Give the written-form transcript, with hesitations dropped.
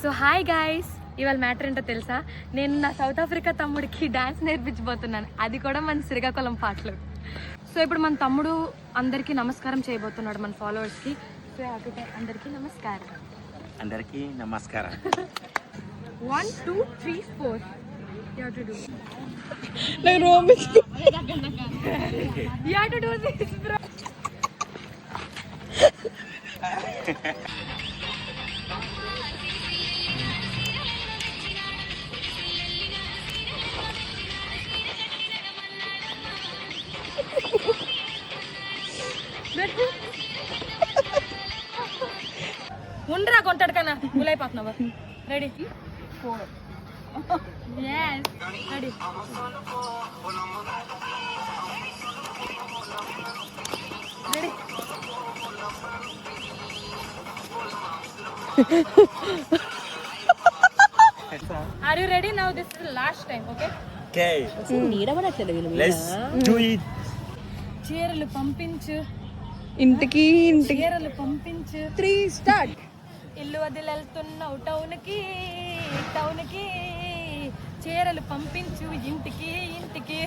So hi guys, ఇవాళ matter ఏంటో తెలుసా? నేను నా సౌత్ ఆఫ్రికా తమ్ముడికి డాన్స్ నేర్పించబోతున్నాను, అది కూడా మన శ్రీకాకుళం పాటలు. సో ఇప్పుడు మన తమ్ముడు అందరికీ నమస్కారం చేయబోతున్నాడు, మన ఫాలోవర్స్కి. సో అందరికీ నమస్కారం. అందరికీ నమస్కారం. 1 2 3 4 You have to do. Like Romy. You have to do this, bro. ఉండరా కొంటాడు కన్నా గులైపోతున్నావా? Ready 4 Yes, ready. Ready. Are you ready now? This is the last time, okay? Okay. Let's do it. చీరలు పంపించు ఇంటికి చీరలు పంపించు 3 స్టార్ట్. ఇల్లు వదిలేళ్తున్నావు టౌన్కి చీరలు పంపించు ఇంటికి